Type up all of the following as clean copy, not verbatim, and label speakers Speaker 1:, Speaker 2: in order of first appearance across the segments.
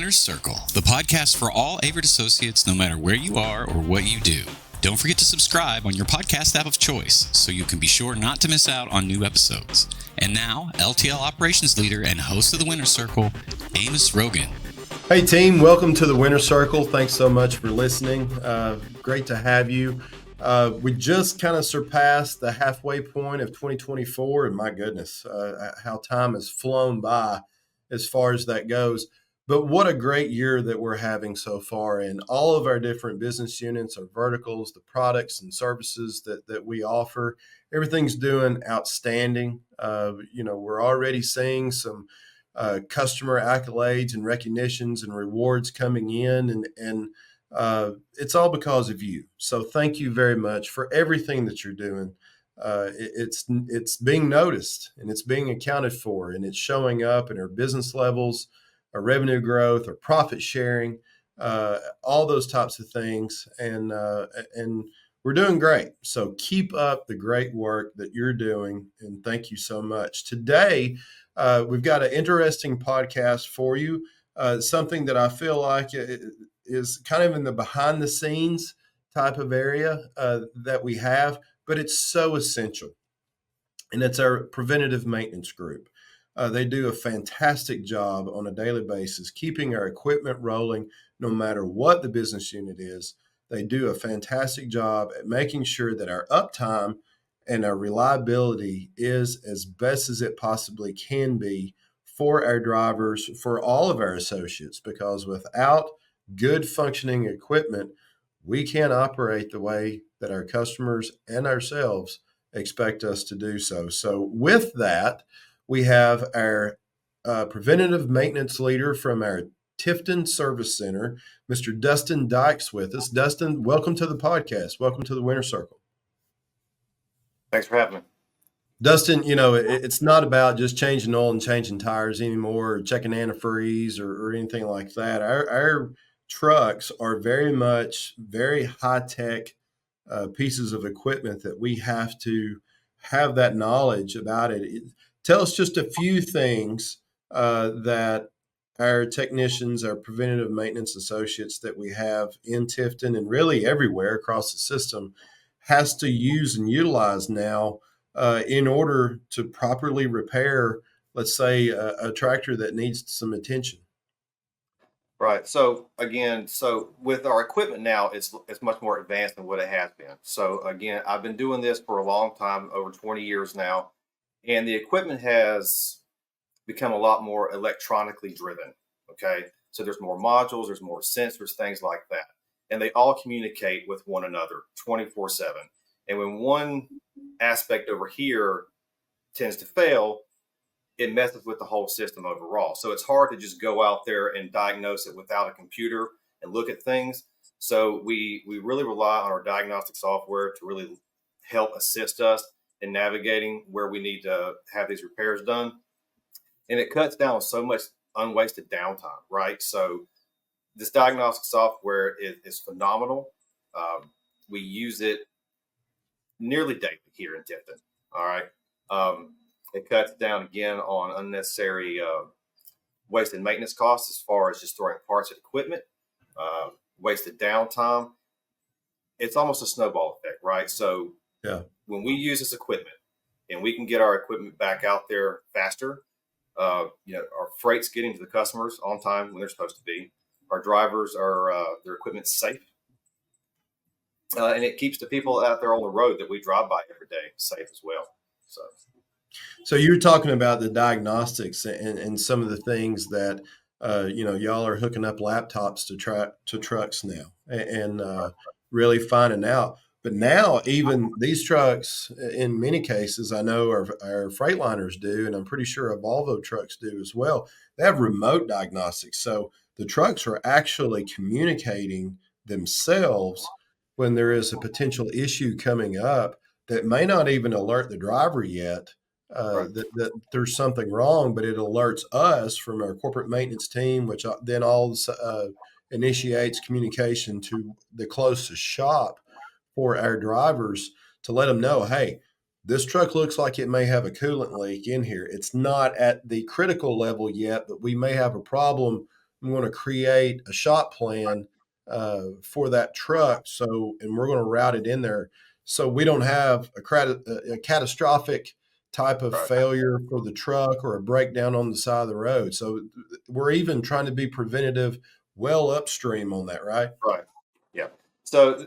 Speaker 1: Winner's Circle, the podcast for all Averitt associates, no matter where you are or what you do. Don't forget to subscribe on your podcast app of choice so you can be sure not to miss out on new episodes. And now, LTL operations leader and host of the Winner's Circle, Amos Rogan.
Speaker 2: Hey team, welcome to the Winner's Circle. Thanks so much for listening. Great to have you. We just kind of surpassed the halfway point of 2024, and my goodness, how time has flown by as far as that goes. But what a great year that we're having so far in all of our different business units, our verticals, the products and services that we offer. Everything's doing outstanding. We're already seeing some customer accolades and recognitions and rewards coming in, and it's all because of you. So thank you very much for everything that you're doing. It's being noticed and it's being accounted for, and it's showing up in our business levels, our revenue growth, our profit sharing, all those types of things. And we're doing great. So keep up the great work that you're doing. And thank you so much. Today, we've got an interesting podcast for you, something that I feel like is kind of in the behind the scenes type of area that we have, but it's so essential. And it's our preventative maintenance group. They do a fantastic job on a daily basis, keeping our equipment rolling no matter what the business unit is. They do a fantastic job at making sure that our uptime and our reliability is as best as it possibly can be for our drivers, for all of our associates, because without good functioning equipment, we can't operate the way that our customers and ourselves expect us to do so. So with that, we have our preventative maintenance leader from our Tifton Service Center, Mr. Dustin Dykes, with us. Dustin, welcome to the podcast. Welcome to the Winner's Circle.
Speaker 3: Thanks for having me.
Speaker 2: Dustin, it's not about just changing oil and changing tires anymore, or checking antifreeze or anything like that. Our trucks are very much very high-tech pieces of equipment that we have to have that knowledge about it. Tell us just a few things that our technicians, our preventative maintenance associates that we have in Tifton and really everywhere across the system has to use and utilize now in order to properly repair, let's say, a tractor that needs some attention.
Speaker 3: Right. So with our equipment now, it's much more advanced than what it has been. So again, I've been doing this for a long time, over 20 years now, and the equipment has become a lot more electronically driven. Okay. So there's more modules, there's more sensors, things like that. And they all communicate with one another 24/7. And when one aspect over here tends to fail, it messes with the whole system overall. So it's hard to just go out there and diagnose it without a computer and look at things. So we really rely on our diagnostic software to really help assist us in navigating where we need to have these repairs done. And it cuts down on so much unwasted downtime, right? So this diagnostic software is phenomenal. We use it nearly daily here in Tifton. All right. It cuts down again on unnecessary wasted maintenance costs as far as just throwing parts at equipment, wasted downtime. It's almost a snowball effect, right? So when we use this equipment and we can get our equipment back out there faster, our freight's getting to the customers on time when they're supposed to be. Our drivers their equipment's safe. And it keeps the people out there on the road that we drive by every day safe as well.
Speaker 2: So you're talking about the diagnostics and some of the things that, y'all are hooking up laptops to trucks now and really finding out. But now even these trucks, in many cases, I know our Freightliners do, and I'm pretty sure our Volvo trucks do as well. They have remote diagnostics. So the trucks are actually communicating themselves when there is a potential issue coming up that may not even alert the driver yet that there's something wrong, but it alerts us from our corporate maintenance team, which then initiates communication to the closest shop for our drivers to let them know, hey, this truck looks like it may have a coolant leak in here. It's not at the critical level yet, but we may have a problem I'm going to create a shop plan for that truck. And we're going to route it in there so we don't have a catastrophic type of
Speaker 3: Right.
Speaker 2: failure for the truck or a breakdown on the side of the road. So we're even trying to be preventative well upstream on that, right?
Speaker 3: Right. Yeah. So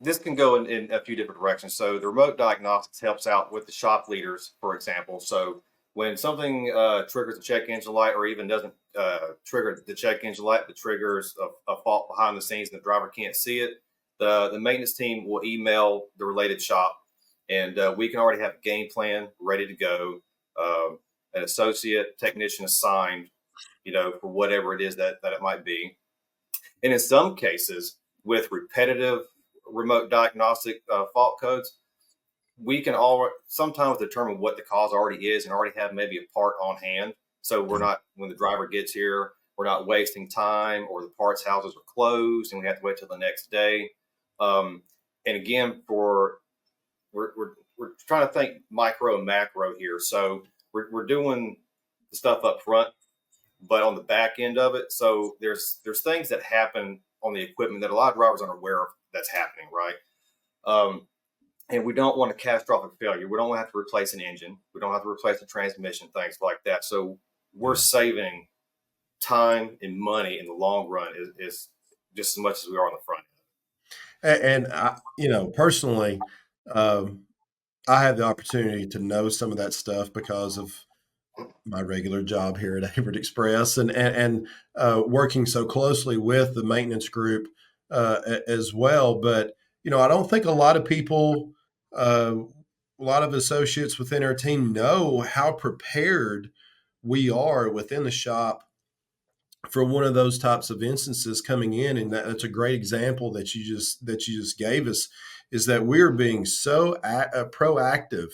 Speaker 3: this can go in a few different directions. So the remote diagnostics helps out with the shop leaders, for example. So when something triggers a check engine light, or even doesn't trigger the check engine light, but triggers a fault behind the scenes and the driver can't see it, the maintenance team will email the related shop, and we can already have a game plan ready to go. An associate technician assigned, for whatever it is that it might be. And in some cases, with repetitive remote diagnostic fault codes, we can all sometimes determine what the cause already is and already have maybe a part on hand. So we're not, when the driver gets here, we're not wasting time, or the parts houses are closed and we have to wait till the next day. And again, we're trying to think micro and macro here. So we're doing the stuff up front, but on the back end of it, so there's things that happen on the equipment that a lot of drivers aren't aware of that's happening, right? And we don't want a catastrophic failure. We don't want to have to replace an engine. We don't have to replace the transmission, things like that. So we're saving time and money in the long run is just as much as we are on the front
Speaker 2: And personally, I have the opportunity to know some of that stuff because of my regular job here at Averitt Express, and working so closely with the maintenance group as well. But I don't think a lot of people, a lot of associates within our team, know how prepared we are within the shop for one of those types of instances coming in. And that's a great example that you just gave us, is that we're being so proactive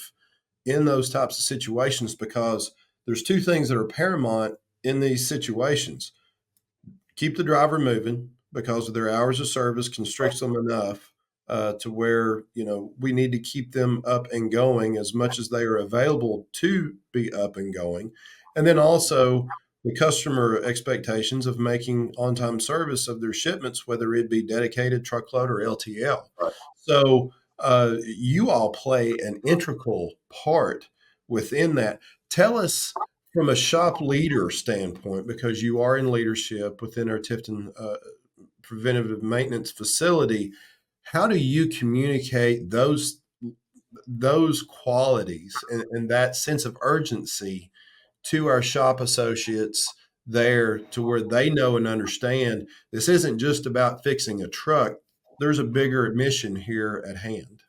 Speaker 2: in those types of situations, because there's two things that are paramount in these situations. Keep the driver moving, because of their hours of service
Speaker 3: end.
Speaker 2: constricts them enough to where we need to keep them up and going as much as they are available to be up and going. And then also the customer expectations of making on-time service of their shipments, whether it be dedicated, truckload, or LTL.
Speaker 3: Right.
Speaker 2: So you all play an integral part within that. Tell us, from a shop leader standpoint, because you are in leadership within our Tifton preventative maintenance facility, how do you communicate those qualities and that sense of urgency to our shop associates there, to where they know and understand this isn't just about fixing a truck? There's a bigger mission here at hand.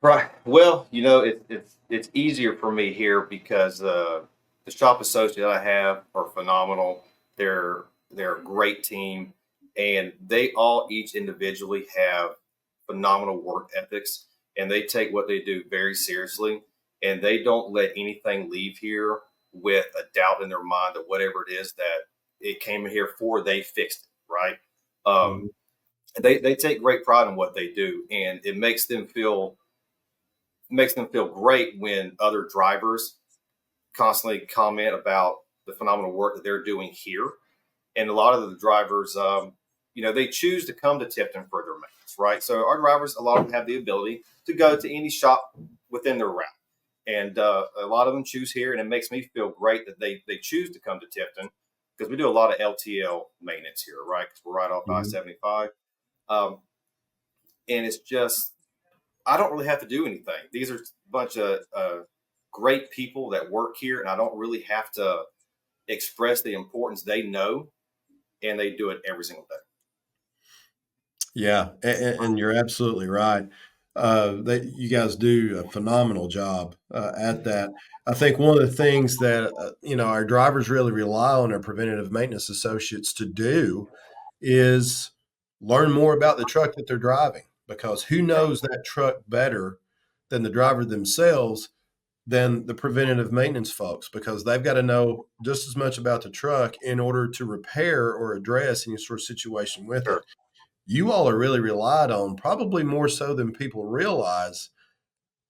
Speaker 3: Right. Well, it's easier for me here because the shop associate I have are phenomenal. They're a great team, and they all each individually have phenomenal work ethics, and they take what they do very seriously, and they don't let anything leave here with a doubt in their mind that whatever it is that it came here for, they fixed it, right? Um,
Speaker 2: Mhm.
Speaker 3: they take great pride in what they do, and it makes them feel great when other drivers constantly comment about the phenomenal work that they're doing here. And a lot of the drivers, they choose to come to Tipton for their maintenance, right? So our drivers, a lot of them have the ability to go to any shop within their route. And a lot of them choose here, and it makes me feel great that they choose to come to Tipton, because we do a lot of LTL maintenance here, right? Because we're right off
Speaker 2: Mhm.
Speaker 3: I-75. Um, and it's just, I don't really have to do anything. These are a bunch of great people that work here, and I don't really have to express the importance. They know, and they do it every single day.
Speaker 2: Yeah, and you're absolutely right. That you guys do a phenomenal job at that. I think one of the things that our drivers really rely on our preventative maintenance associates to do is learn more about the truck that they're driving, because who
Speaker 3: Right.
Speaker 2: knows that truck better than the driver themselves, than the preventative maintenance folks, because they've got to know just as much about the truck in order to repair or address any sort of situation with it.
Speaker 3: Sure.
Speaker 2: You all are really relied on, probably more so than people realize,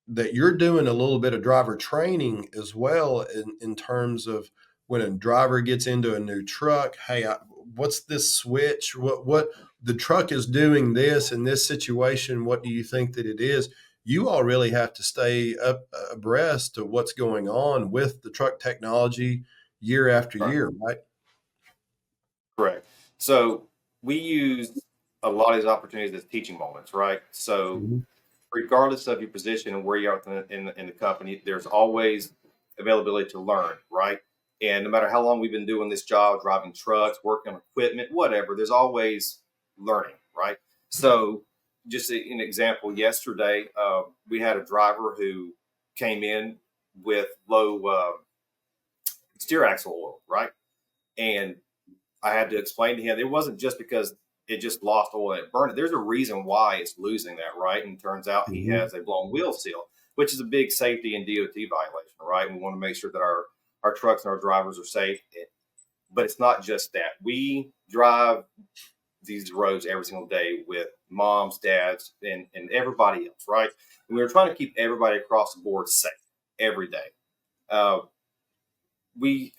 Speaker 2: that you're doing a little bit of driver training as well, in terms of when a driver gets into a new truck, hey, what's this switch? What the truck is doing this in this situation? What do you think that it is? You all really have to stay up abreast of what's going on with the truck technology year after
Speaker 3: Right.
Speaker 2: year, right?
Speaker 3: Correct. So we use a lot of these opportunities as teaching moments, right? So
Speaker 2: Mhm.
Speaker 3: regardless of your position and where you are in the company, there's always availability to learn, right? And no matter how long we've been doing this job, driving trucks, working on equipment, whatever, there's always learning, right? So, just an example, yesterday we had a driver who came in with low steer axle oil, right? And I had to explain to him it wasn't just because it just lost oil and it burned it. There's a reason why it's losing that, right? And it turns out he
Speaker 2: Mhm.
Speaker 3: has a blown wheel seal, which is a big safety and DOT violation, right? We want to make sure that our trucks and our drivers are safe. But it's not just that. We drive these roads every single day with moms, dads, and everybody else, right? And we were trying to keep everybody across the board safe every day. Uh, we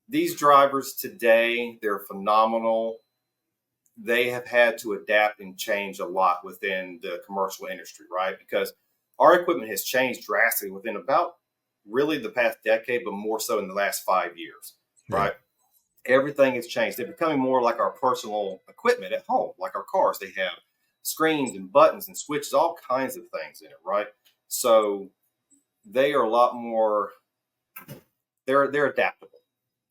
Speaker 3: These drivers today, they're phenomenal. They have had to adapt and change a lot within the commercial industry, right? Because our equipment has changed drastically within about really the past decade, but more so in the last 5 years,
Speaker 2: Yeah,
Speaker 3: right? Everything has changed. They're becoming more like our personal equipment at home, like our cars. They have screens and buttons and switches, all kinds of things in it, right? So they are a lot more. They're adaptable,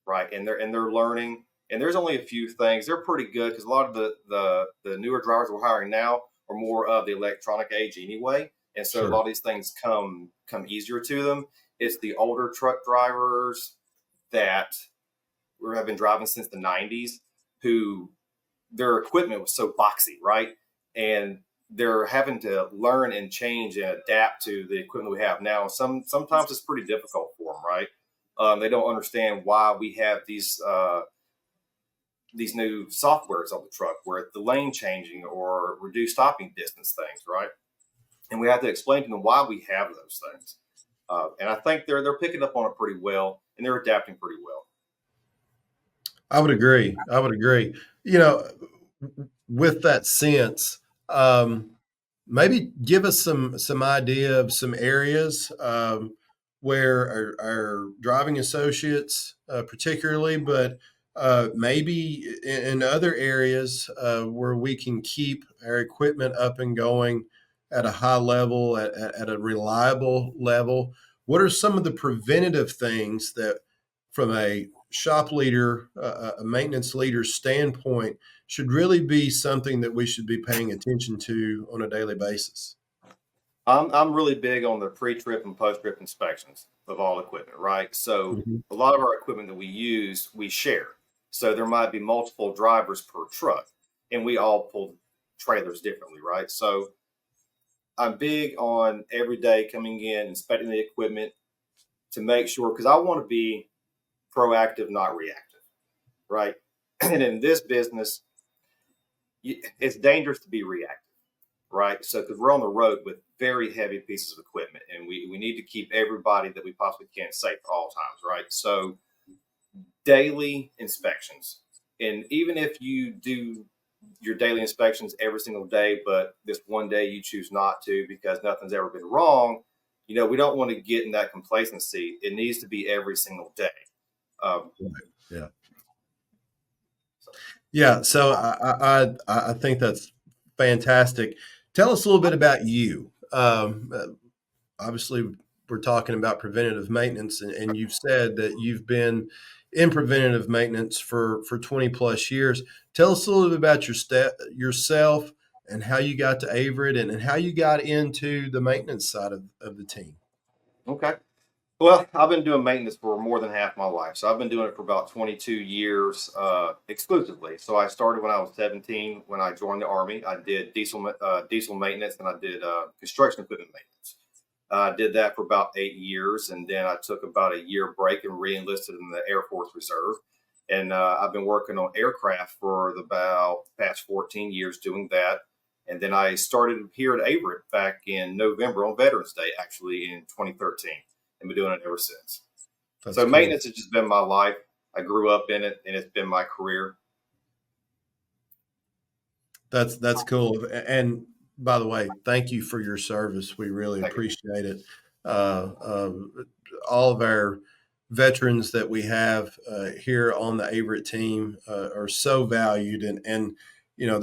Speaker 3: right? And they're learning. And there's only a few things. They're pretty good because a lot of the newer drivers we're hiring now are more of the electronic age anyway, and so a lot
Speaker 2: sure.
Speaker 3: of these things come easier to them. It's the older truck drivers that we have been driving since the '90s who their equipment was so boxy, right? And they're having to learn and change and adapt to the equipment we have now. Sometimes it's pretty difficult for them, right? They don't understand why we have these new softwares on the truck where the lane changing or reduce stopping distance things, right? And we have to explain to them why we have those things. And I think they're picking up on it pretty well and they're adapting pretty well.
Speaker 2: I would agree. I would agree. You know, with that sense, maybe give us some idea of some areas where our driving associates, particularly, but maybe in other areas where we can keep our equipment up and going at a high level, at a reliable level. What are some of the preventative things that, from a shop leader, a maintenance leader standpoint, should really be something that we should be paying attention to on a daily basis?
Speaker 3: I'm really big on the pre-trip and post-trip inspections of all equipment, right? So
Speaker 2: Mhm.
Speaker 3: a lot of our equipment that we use, we share. So there might be multiple drivers per truck, and we all pull trailers differently, right? So I'm big on every day coming in, inspecting the equipment to make sure, because I want to be proactive, not reactive, right? And in this business, it's dangerous to be reactive, right? So, because we're on the road with very heavy pieces of equipment and we need to keep everybody that we possibly can safe at all times, right? So, daily inspections. And even if you do your daily inspections every single day, but this one day you choose not to because nothing's ever been wrong, we don't want to get in that complacency. It needs to be every single day. Um,
Speaker 2: Yeah.
Speaker 3: so,
Speaker 2: Yeah. So I think that's fantastic. Tell us a little bit about you. Obviously, we're talking about preventative maintenance, and you've said that you've been in preventative maintenance for 20 plus years. Tell us a little bit about yourself and how you got to Averitt, and how you got into the maintenance side of the team.
Speaker 3: okay. Well, I've been doing maintenance for more than half my life. So I've been doing it for about 22 years exclusively. So I started when I was 17 when I joined the Army. I did diesel maintenance and I did construction equipment maintenance. I did that for about 8 years, and then I took about a year break and re-enlisted in the Air Force Reserve. And I've been working on aircraft for about the past 14 years doing that. And then I started here at Averitt back in November on Veterans Day, actually in 2013, and been doing it ever since.
Speaker 2: That's
Speaker 3: So
Speaker 2: cool.
Speaker 3: maintenance has just been my life. I grew up in it, and it's been my career.
Speaker 2: That's cool. And by the way, thank you for your service. We really
Speaker 3: Thank you.
Speaker 2: appreciate it. Uh, uh, all of our veterans that we have here on the Averitt team are so valued, and you know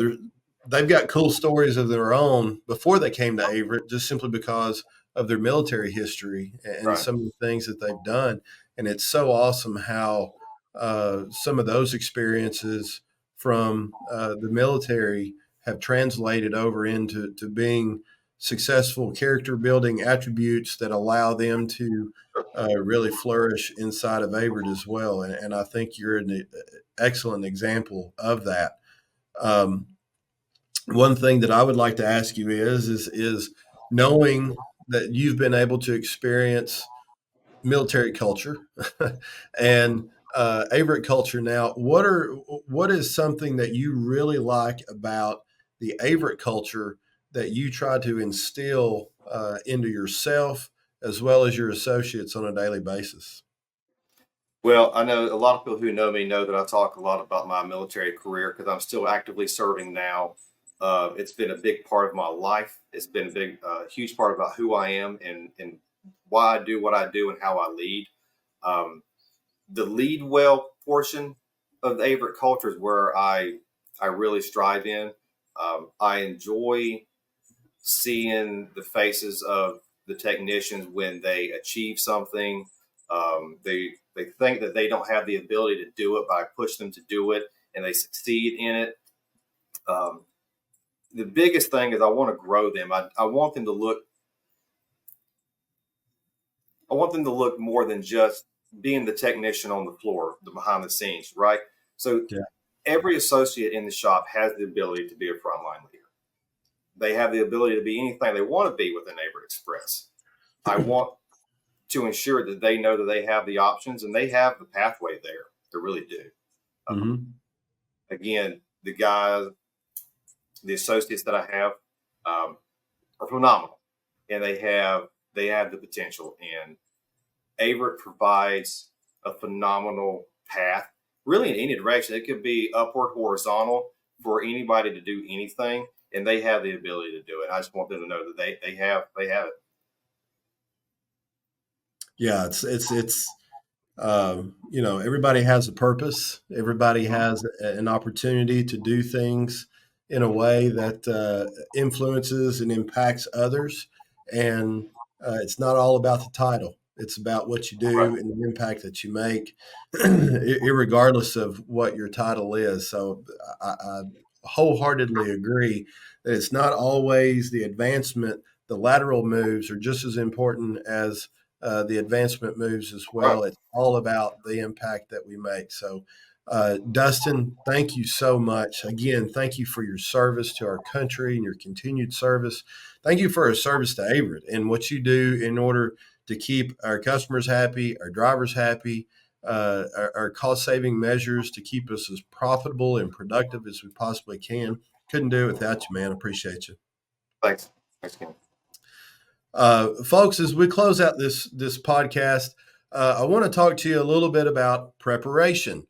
Speaker 2: they've got cool stories of their own before they came to Averitt, just simply because of their military history and
Speaker 3: Right.
Speaker 2: some of the things that they've done. And it's so awesome how some of those experiences from the military have translated over into being successful character building attributes that allow them to really flourish inside of Averitt as well. And I think you're an excellent example of that. Um, One thing that I would like to ask you is knowing that you've been able to experience military culture and Averitt culture now. What is something that you really like about the Averitt culture that you try to instill into yourself as well as your associates on a daily basis?
Speaker 3: Well, I know a lot of people who know me know that I talk a lot about my military career because I'm still actively serving now. It's been a big part of my life. It's been a big, huge part about who I am and why I do what I do and how I lead. Um, the lead well portion of the Averitt culture is where I really strive in. I enjoy seeing the faces of the technicians when they achieve something. They think that they don't have the ability to do it, but I push them to do it, and they succeed in it. Um, the biggest thing is I want to grow them. I want them to look. I want them to look more than just being the technician on the floor, the behind the scenes, right? So
Speaker 2: Yeah.
Speaker 3: every associate in the shop has the ability to be a frontline leader. They have the ability to be anything they want to be with an Averitt Express. I want to ensure that they know that they have the options and they have the pathway there. They really do.
Speaker 2: Mm-hmm.
Speaker 3: Again, the guys, the associates that I have are phenomenal, and they have the potential. And Averitt provides a phenomenal path, really in any direction. It could be upward, horizontal for anybody to do anything, and they have the ability to do it. I just want them to know that they have it.
Speaker 2: Yeah, it's everybody has a purpose. Everybody
Speaker 3: Mhm.
Speaker 2: has an opportunity to do things in a way that influences and impacts others. And it's not all about the title. It's about what you
Speaker 3: Right.
Speaker 2: do and the impact that you make, regardless of what your title is. So I wholeheartedly agree that it's not always the advancement. The lateral moves are just as important as the advancement moves as
Speaker 3: Right.
Speaker 2: well. It's all about the impact that we make. So, Dustin, thank you so much. Again, thank you for your service to our country and your continued service. Thank you for our service to Averitt and what you do in order to keep our customers happy, our drivers happy, our cost saving measures to keep us as profitable and productive as we possibly can. Couldn't do it without you, man. Appreciate you.
Speaker 3: Thanks. Thanks, Ken.
Speaker 2: Folks, as we close out this podcast, I want to talk to you a little bit about preparation.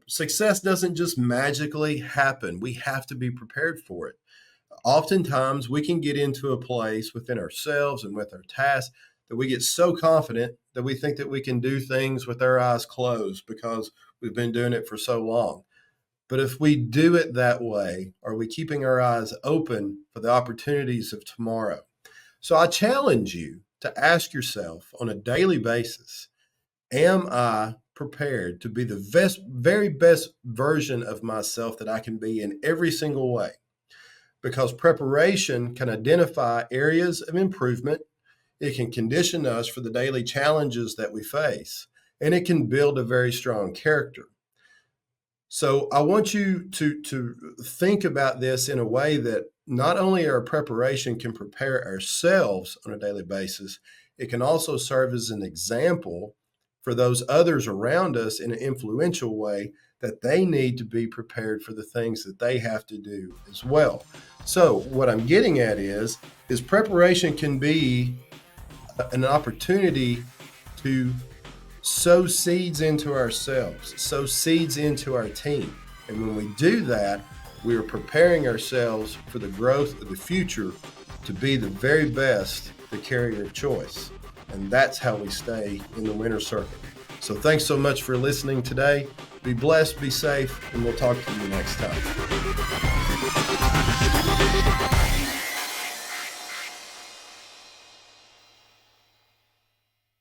Speaker 2: Success doesn't just magically happen. We have to be prepared for it. Oftentimes, we can get into a place within ourselves and with our tasks that we get so confident that we think that we can do things with our eyes closed because we've been doing it for so long. But if we do it that way, are we keeping our eyes open for the opportunities of tomorrow? So I challenge you to ask yourself on a daily basis, am I prepared to be the very best version of myself that I can be in every single way? Because preparation can identify areas of improvement. It can condition us for the daily challenges that we face, and it can build a very strong character. So I want you to think about this in a way that not only our preparation can prepare ourselves on a daily basis, it can also serve as an example for those others around us in an influential way that they need to be prepared for the things that they have to do as well. So what I'm getting at is preparation can be an opportunity to sow seeds into ourselves, sow seeds into our team. And when we do that, we are preparing ourselves for the growth of the future to be the very best, the carrier of choice. And that's how we stay in the winner's circle. So thanks so much for listening today. Be blessed, be safe, and we'll talk to you next time.